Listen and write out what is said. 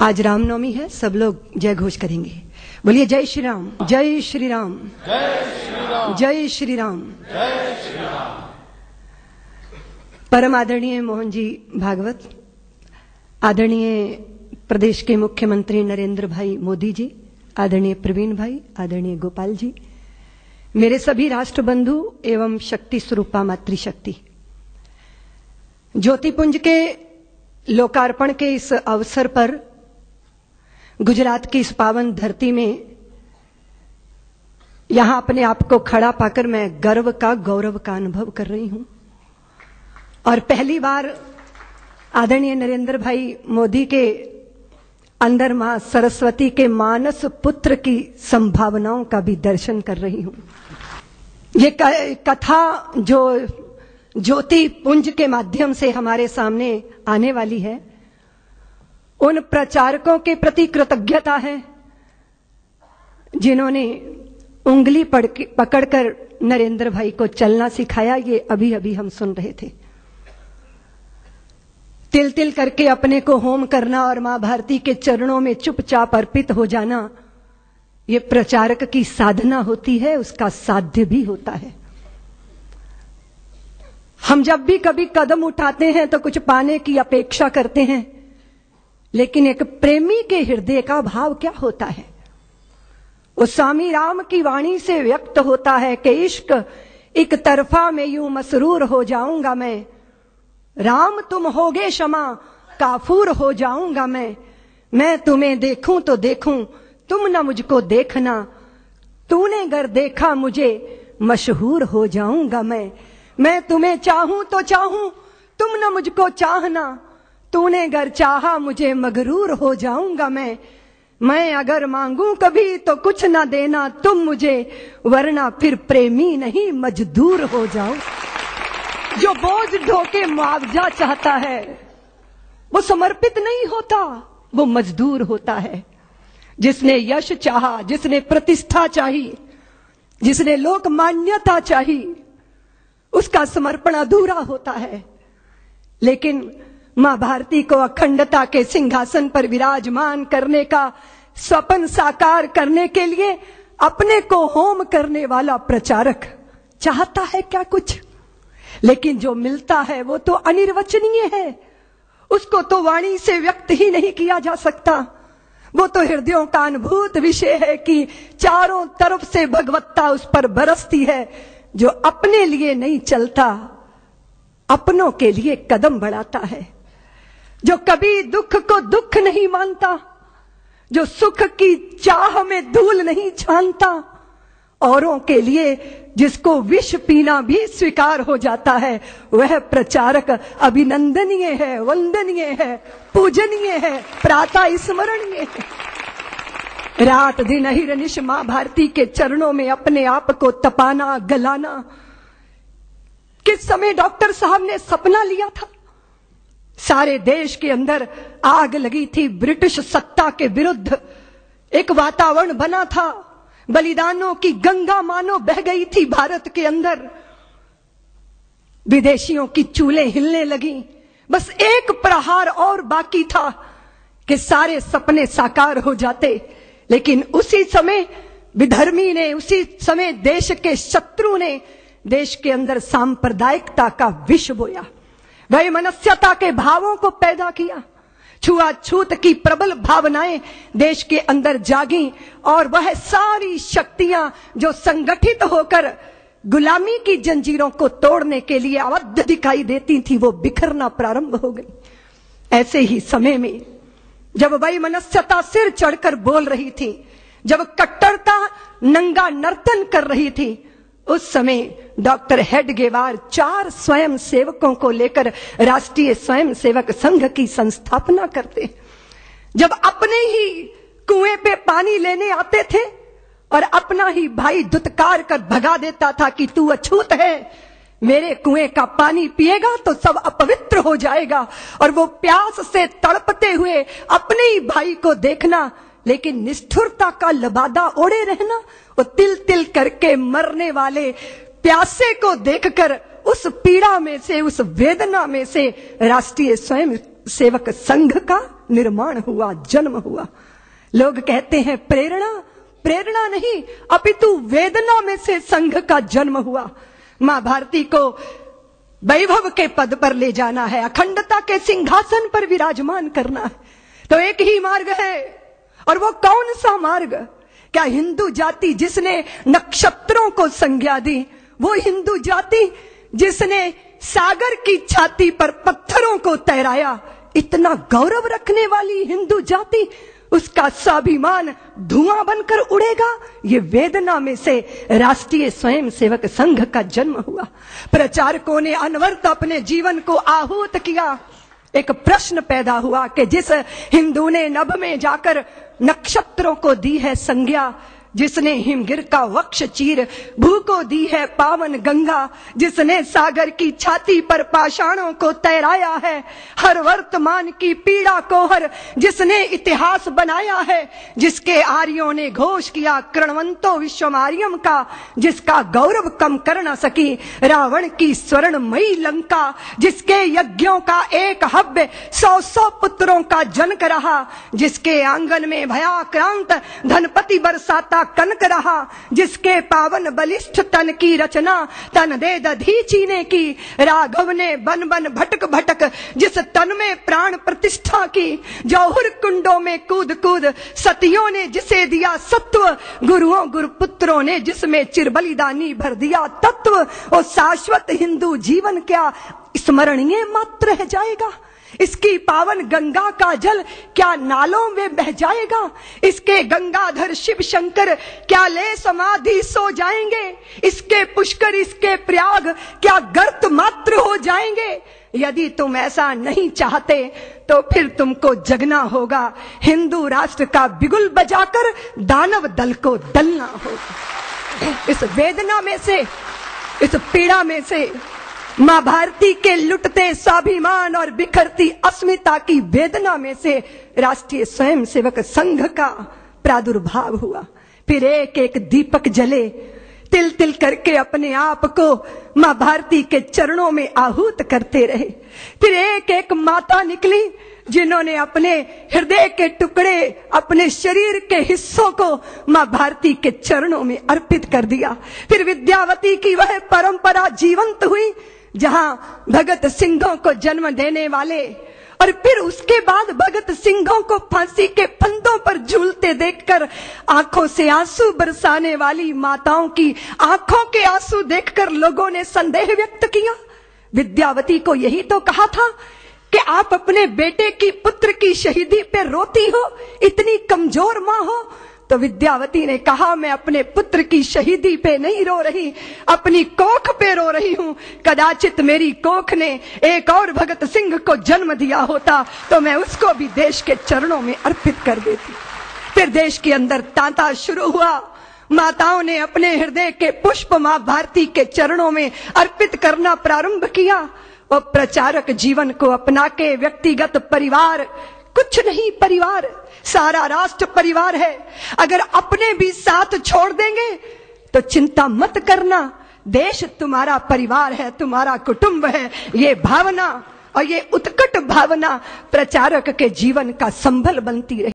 आज रामनवमी है, सब लोग जय घोष करेंगे। बोलिए जय श्री राम, जय श्री राम, जय श्री राम, जय श्री राम। जय श्री राम। परम आदरणीय मोहन जी भागवत, आदरणीय प्रदेश के मुख्यमंत्री नरेंद्र भाई मोदी जी, आदरणीय प्रवीण भाई, आदरणीय गोपाल जी, मेरे सभी राष्ट्र बंधु एवं शक्ति स्वरूपा मातृशक्ति, ज्योतिपुंज के लोकार्पण के इस अवसर पर गुजरात की इस पावन धरती में यहां अपने आप को खड़ा पाकर मैं गर्व का, गौरव का अनुभव कर रही हूं। और पहली बार आदरणीय नरेंद्र भाई मोदी के अंदर मां सरस्वती के मानस पुत्र की संभावनाओं का भी दर्शन कर रही हूं। ये कथा जो ज्योति पुंज के माध्यम से हमारे सामने आने वाली है, उन प्रचारकों के प्रति कृतज्ञता है जिन्होंने उंगली पकड़कर नरेंद्र भाई को चलना सिखाया। ये अभी अभी हम सुन रहे थे। तिल तिल करके अपने को होम करना और मां भारती के चरणों में चुपचाप अर्पित हो जाना, ये प्रचारक की साधना होती है, उसका साध्य भी होता है। हम जब भी कभी कदम उठाते हैं तो कुछ पाने की अपेक्षा करते हैं, लेकिन एक प्रेमी के हृदय का भाव क्या होता है? वो स्वामी राम की वाणी से व्यक्त होता है कि इश्क एक तरफा में यूं मसरूर हो जाऊंगा मैं, राम तुम होगे क्षमा काफूर हो जाऊंगा मैं तुम्हें देखूं तो देखूं तुम न मुझको देखना, तूने गर देखा मुझे मशहूर हो जाऊंगा मैं तुम्हें चाहूं तो चाहूं तुम न मुझको चाहना, तूने गर चाहा मुझे मगरूर हो जाऊंगा मैं अगर मांगू कभी तो कुछ ना देना तुम मुझे, वरना फिर प्रेमी नहीं मजदूर हो जाऊं। जो बोझ ढोके मुआवजा चाहता है वो समर्पित नहीं होता, वो मजदूर होता है। जिसने यश चाहा, जिसने प्रतिष्ठा चाही, जिसने लोक मान्यता चाही, उसका समर्पण अधूरा होता है। लेकिन मां भारती को अखंडता के सिंहासन पर विराजमान करने का स्वप्न साकार करने के लिए अपने को होम करने वाला प्रचारक चाहता है क्या कुछ? लेकिन जो मिलता है वो तो अनिर्वचनीय है, उसको तो वाणी से व्यक्त ही नहीं किया जा सकता। वो तो हृदयों का अनुभूत विषय है कि चारों तरफ से भगवत्ता उस पर बरसती है। जो अपने लिए नहीं चलता, अपनों के लिए कदम बढ़ाता है। जो कभी दुख को दुख नहीं मानता, जो सुख की चाह में धूल नहीं छानता, औरों के लिए जिसको विष पीना भी स्वीकार हो जाता है, वह प्रचारक अभिनंदनीय है, वंदनीय है, पूजनीय है, प्रातः स्मरणीय है। रात दिन अहिर्निश मां भारती के चरणों में अपने आप को तपाना, गलाना। किस समय डॉक्टर साहब ने सपना लिया था? सारे देश के अंदर आग लगी थी, ब्रिटिश सत्ता के विरुद्ध एक वातावरण बना था, बलिदानों की गंगा मानो बह गई थी भारत के अंदर। विदेशियों की चूल्हे हिलने लगी, बस एक प्रहार और बाकी था कि सारे सपने साकार हो जाते। लेकिन उसी समय विधर्मी ने, उसी समय देश के शत्रु ने देश के अंदर सांप्रदायिकता का विष बोया, वैमनस्यता के भावों को पैदा किया। छुआछूत की प्रबल भावनाएं देश के अंदर जागी और वह सारी शक्तियां जो संगठित होकर गुलामी की जंजीरों को तोड़ने के लिए अवध दिखाई देती थी, वो बिखरना प्रारंभ हो गई। ऐसे ही समय में जब वैमनस्यता सिर चढ़कर बोल रही थी, जब कट्टरता नंगा नर्तन कर रही थी, उस समय डॉक्टर हेडगेवार 4 स्वयं सेवकों को लेकर राष्ट्रीय स्वयं सेवक संघ की संस्थापना करते। जब अपने ही कुएं पे पानी लेने आते थे और अपना ही भाई दुत्कार कर भगा देता था कि तू अछूत है, मेरे कुएं का पानी पिएगा तो सब अपवित्र हो जाएगा, और वो प्यास से तड़पते हुए अपने ही भाई को देखना, लेकिन निष्ठुरता का लबादा ओढ़े रहना। वो तिल तिल करके मरने वाले प्यासे को देखकर उस पीड़ा में से, उस वेदना में से राष्ट्रीय स्वयं सेवक संघ का निर्माण हुआ, जन्म हुआ। लोग कहते हैं प्रेरणा, प्रेरणा नहीं अपितु वेदना में से संघ का जन्म हुआ। मां भारती को वैभव के पद पर ले जाना है, अखंडता के सिंहासन पर विराजमान करना है, तो एक ही मार्ग है। और वो कौन सा मार्ग? क्या हिंदू जाति जिसने नक्षत्रों को संज्ञा दी, वो हिंदू जाति जिसने सागर की छाती पर पत्थरों को तैराया, इतना गौरव रखने वाली हिंदू जाति, उसका स्वाभिमान धुआं बनकर उड़ेगा? ये वेदना में से राष्ट्रीय स्वयंसेवक संघ का जन्म हुआ। प्रचारकों ने अनवरत अपने जीवन को आहूत किया। एक प्रश्न पैदा हुआ कि जिस हिंदू ने नभ में जाकर नक्षत्रों को दी है संज्ञा, जिसने हिमगिर का वक्ष चीर भू को दी है पावन गंगा, जिसने सागर की छाती पर पाषाणों को तैराया है, हर वर्तमान की पीड़ा को हर जिसने इतिहास बनाया है, जिसके आर्यों ने घोष किया कृणवंतो विश्वमार्यम का, जिसका गौरव कम कर न सकी रावण की स्वर्णमयी लंका, जिसके यज्ञों का एक हव्य 100 पुत्रों का जनक रहा, जिसके आंगन में भयाक्रांत धनपति बरसाता कनक रहा, जिसके पावन बलिष्ठ तन की रचना तन दे दधीची ने की, राघव ने बन बन भटक भटक जिस तन में प्राण प्रतिष्ठा की, जौहर कुंडों में कूद कूद सतियों ने जिसे दिया सत्व, गुरुओं गुरुपुत्रों ने जिसमें चिरबलिदानी भर दिया तत्व, और शाश्वत हिंदू जीवन क्या स्मरणीय मात्र रह जाएगा? इसकी पावन गंगा का जल क्या नालों में बह जाएगा? इसके गंगाधर शिव शंकर क्या ले समाधि सो जाएंगे? इसके पुष्कर, इसके प्रयाग क्या गर्त मात्र हो जाएंगे? यदि तुम ऐसा नहीं चाहते तो फिर तुमको जगना होगा, हिंदू राष्ट्र का बिगुल बजाकर दानव दल को दलना होगा। इस वेदना में से, इस पीड़ा में से, मां भारती के लुटते स्वाभिमान और बिखरती अस्मिता की वेदना में से राष्ट्रीय स्वयंसेवक संघ का प्रादुर्भाव हुआ। फिर एक एक दीपक जले, तिल तिल करके अपने आप को मां भारती के चरणों में आहूत करते रहे। फिर एक एक माता निकली जिन्होंने अपने हृदय के टुकड़े, अपने शरीर के हिस्सों को मां भारती के चरणों में अर्पित कर दिया। फिर विद्यावती की वह परंपरा जीवंत हुई जहां भगत सिंहों को जन्म देने वाले, और फिर उसके बाद भगत सिंहों को फांसी के फंदों पर झूलते देखकर आंखों से आंसू बरसाने वाली माताओं की आंखों के आंसू देखकर लोगों ने संदेह व्यक्त किया। विद्यावती को यही तो कहा था कि आप अपने बेटे की, पुत्र की शहीदी पे रोती हो, इतनी कमजोर मां हो। तो विद्यावती ने कहा, मैं अपने पुत्र की शहीदी पे नहीं रो रही, अपनी कोख पे रो रही हूं। कदाचित मेरी कोख ने एक और भगत सिंह को जन्म दिया होता तो मैं उसको भी देश के चरणों में अर्पित कर देती। फिर देश के अंदर तांता शुरू हुआ। माताओं ने अपने हृदय के पुष्प मां भारती के चरणों में अर्पित करना प्रारंभ किया। वो प्रचारक जीवन को अपना के व्यक्तिगत परिवार कुछ नहीं, परिवार सारा राष्ट्र परिवार है। अगर अपने भी साथ छोड़ देंगे तो चिंता मत करना, देश तुम्हारा परिवार है, तुम्हारा कुटुंब है। ये भावना और ये उत्कट भावना प्रचारक के जीवन का संबल बनती रही।